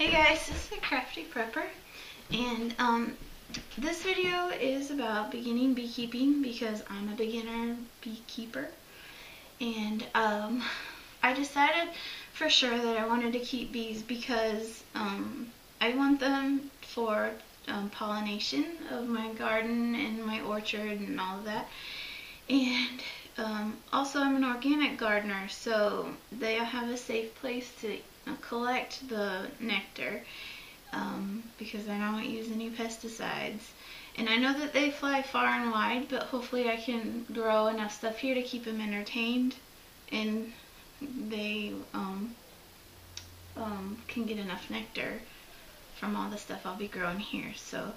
Hey guys, this is a Crafty Prepper, and this video is about beginning beekeeping because I'm a beginner beekeeper, and I decided for sure that I wanted to keep bees because I want them for pollination of my garden and my orchard and all of that, and also I'm an organic gardener, so they have a safe place to collect the nectar because I don't use any pesticides. And I know that they fly far and wide, but hopefully I can grow enough stuff here to keep them entertained, and they can get enough nectar from all the stuff I'll be growing here. So,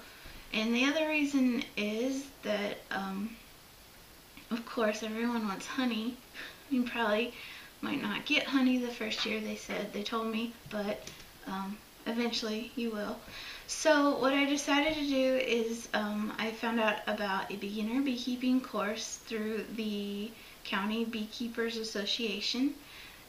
and the other reason is that of course everyone wants honey. You probably might not get honey the first year, they told me, but eventually you will. So what I decided to do is I found out about a beginner beekeeping course through the County Beekeepers Association,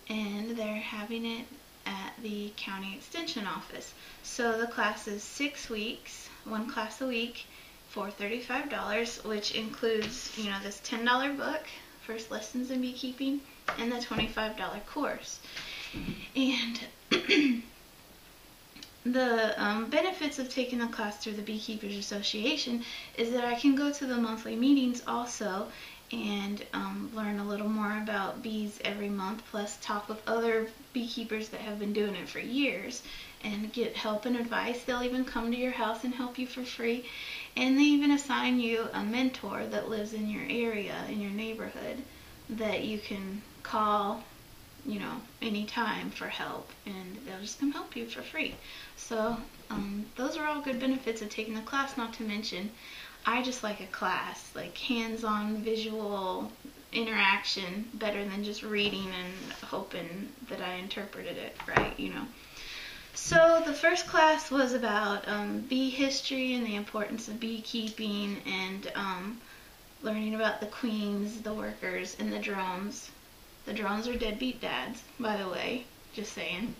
and they're having it at the county extension office. So the class is 6 weeks, one class a week for $35, which includes, this $10 book, First Lessons in Beekeeping, and the $25 course. And the benefits of taking the class through the Beekeepers Association is that I can go to the monthly meetings also and learn a little more about bees every month, plus talk with other beekeepers that have been doing it for years and get help and advice. They'll even come to your house and help you for free, and they even assign you a mentor that lives in your area, in your neighborhood, that you can call anytime for help, and they'll just come help you for free. So those are all good benefits of taking the class, not to mention I just like a class, like hands-on visual interaction, better than just reading and hoping that I interpreted it right, So the first class was about bee history and the importance of beekeeping, and learning about the queens, the workers, and the drones. The drones are deadbeat dads, by the way, just saying.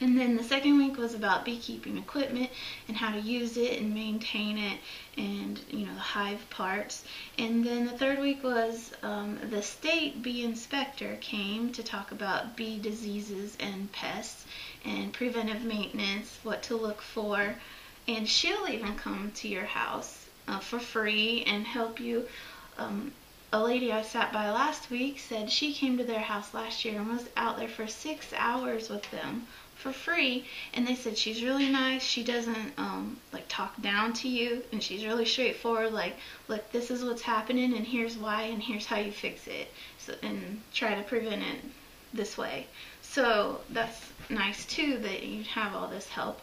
And then the second week was about beekeeping equipment and how to use it and maintain it, and the hive parts. And then the third week was the state bee inspector came to talk about bee diseases and pests and preventive maintenance, what to look for, and she'll even come to your house for free and help you. A lady I sat by last week said she came to their house last year and was out there for 6 hours with them for free, and they said she's really nice. She doesn't talk down to you, and she's really straightforward, like, look, this is what's happening and here's why and here's how you fix it, so, and try to prevent it this way. So that's nice too, that you have all this help.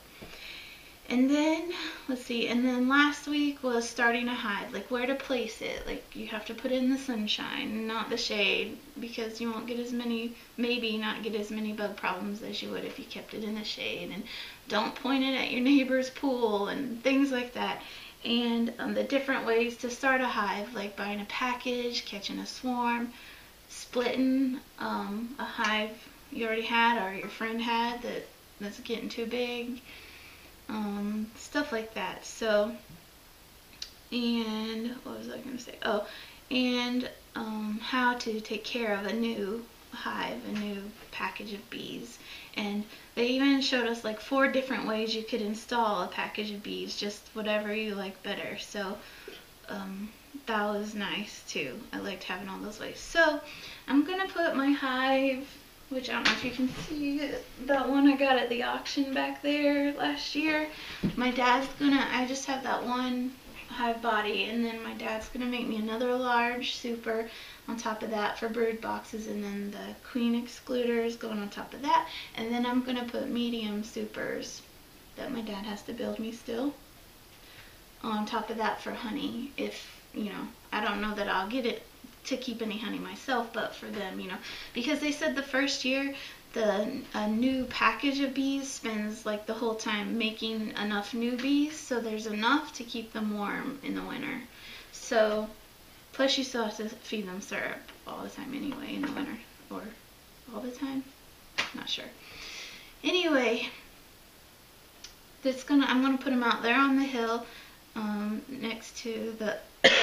And then, let's see, and then last week was starting a hive, like where to place it. Like, you have to put it in the sunshine, not the shade, because you won't get as many, maybe not get as many bug problems as you would if you kept it in the shade. And don't point it at your neighbor's pool and things like that. And the different ways to start a hive, like buying a package, catching a swarm, splitting a hive you already had or your friend had that's getting too big. Stuff like that. So, and what was I going to say? Oh, and how to take care of a new hive, a new package of bees. And they even showed us like 4 different ways you could install a package of bees, just whatever you like better. So that was nice too. I liked having all those ways. So I'm going to put my hive, which I don't know if you can see, that one I got at the auction back there last year. My dad's I just have that one hive body, and then my dad's gonna make me another large super on top of that for brood boxes, and then the queen excluders going on top of that, and then I'm gonna put medium supers that my dad has to build me still on top of that for honey. If, I don't know that I'll get it to keep any honey myself, but for them, because they said the first year a new package of bees spends like the whole time making enough new bees, so there's enough to keep them warm in the winter. So plus you still have to feed them syrup all the time anyway in the winter, or all the time, not sure. Anyway, I'm gonna put them out there on the hill, next to the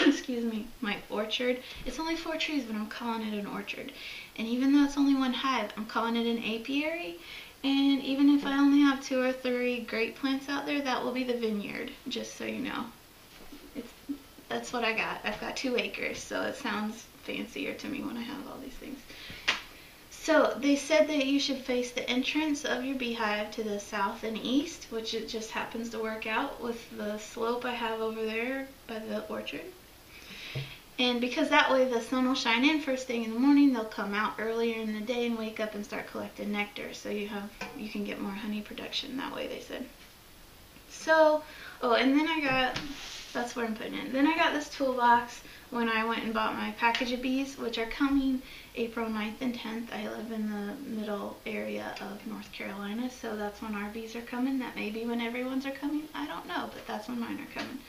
excuse me, my orchard. It's only 4 trees, but I'm calling it an orchard. And even though it's only one hive, I'm calling it an apiary. And even if I only have 2 or 3 grape plants out there, that will be the vineyard, just so you know. That's what I got. I've got 2 acres, so it sounds fancier to me when I have all these things. So they said that you should face the entrance of your beehive to the south and east, which it just happens to work out with the slope I have over there by the orchard. And because that way the sun will shine in first thing in the morning, they'll come out earlier in the day and wake up and start collecting nectar. So you can get more honey production that way, they said. So, oh, and then that's where I'm putting it. Then I got this toolbox when I went and bought my package of bees, which are coming April 9th and 10th. I live in the middle area of North Carolina, so that's when our bees are coming. That may be when everyone's are coming. I don't know, but that's when mine are coming.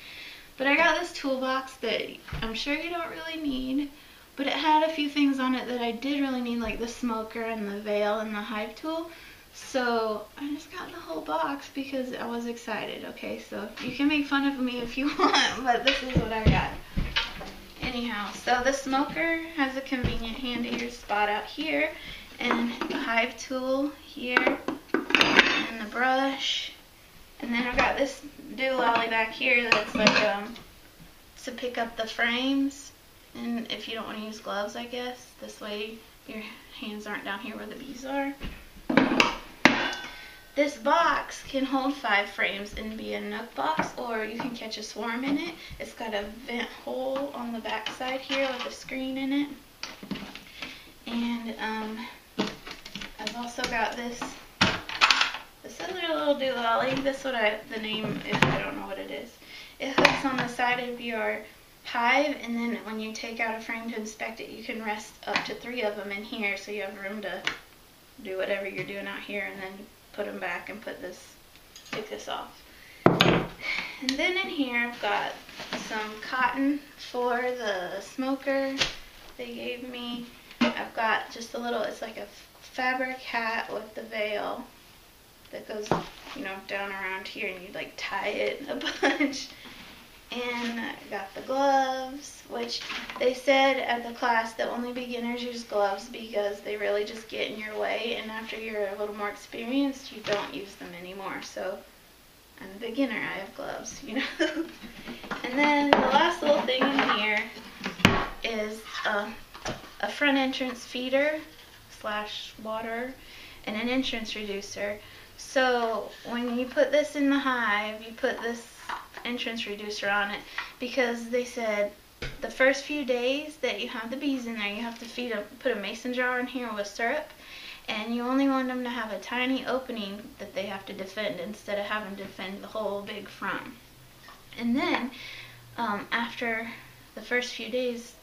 But I got this toolbox that I'm sure you don't really need, but it had a few things on it that I did really need, like the smoker and the veil and the hive tool. So I just got the whole box because I was excited. Okay, so you can make fun of me if you want, but this is what I got. Anyhow, so the smoker has a convenient handy spot out here, and the hive tool here, and the brush. And then I've got this doolally back here that's like to pick up the frames, and if you don't want to use gloves, I guess, this way your hands aren't down here where the bees are. This box can hold 5 frames and be a nook box, or you can catch a swarm in it. It's got a vent hole on the back side here with a screen in it. And I've also got this other little doolally. This is what the name is, I don't know what it is. It hooks on the side of your hive, and then when you take out a frame to inspect it, you can rest up to 3 of them in here, so you have room to do whatever you're doing out here, and then put them back and take this off. And then in here I've got some cotton for the smoker they gave me. I've got just a little, it's like a fabric hat with the veil that goes, down around here, and you like tie it a bunch. And I got the gloves, which they said at the class that only beginners use gloves because they really just get in your way, and after you're a little more experienced, you don't use them anymore. So I'm a beginner, I have gloves, And then the last little thing in here is a front entrance feeder / water and an entrance reducer. So when you put this in the hive, you put this entrance reducer on it, because they said the first few days that you have the bees in there, you have to put a mason jar in here with syrup, and you only want them to have a tiny opening that they have to defend instead of having to defend the whole big front. And then after the first few days,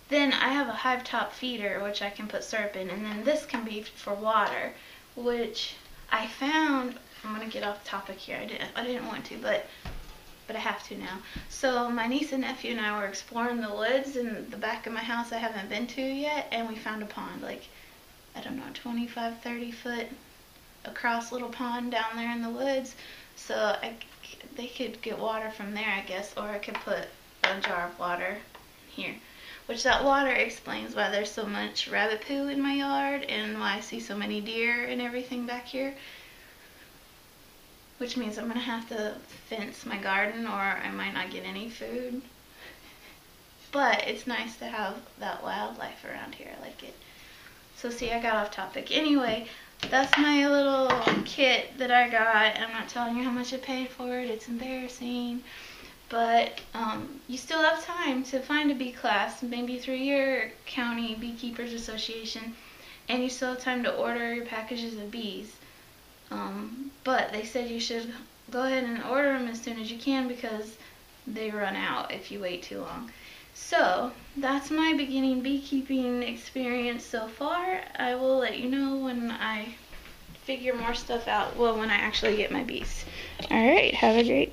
then I have a hive top feeder which I can put syrup in, and then this can be for water, which I found. I'm gonna get off topic here. I didn't want to, but I have to now. So my niece and nephew and I were exploring the woods in the back of my house I haven't been to yet, and we found a pond, like, I don't know, 25, 30 foot across little pond down there in the woods. So they could get water from there, I guess, or I could put a jar of water here. Which that water explains why there's so much rabbit poo in my yard and why I see so many deer and everything back here. Which means I'm going to have to fence my garden, or I might not get any food. But it's nice to have that wildlife around here. I like it. So see, I got off topic. Anyway, that's my little kit that I got. I'm not telling you how much I paid for it. It's embarrassing. But you still have time to find a bee class, maybe through your county beekeepers association, and you still have time to order your packages of bees. But they said you should go ahead and order them as soon as you can, because they run out if you wait too long. So that's my beginning beekeeping experience so far. I will let you know when I figure more stuff out. Well, when I actually get my bees. Alright, have a great day.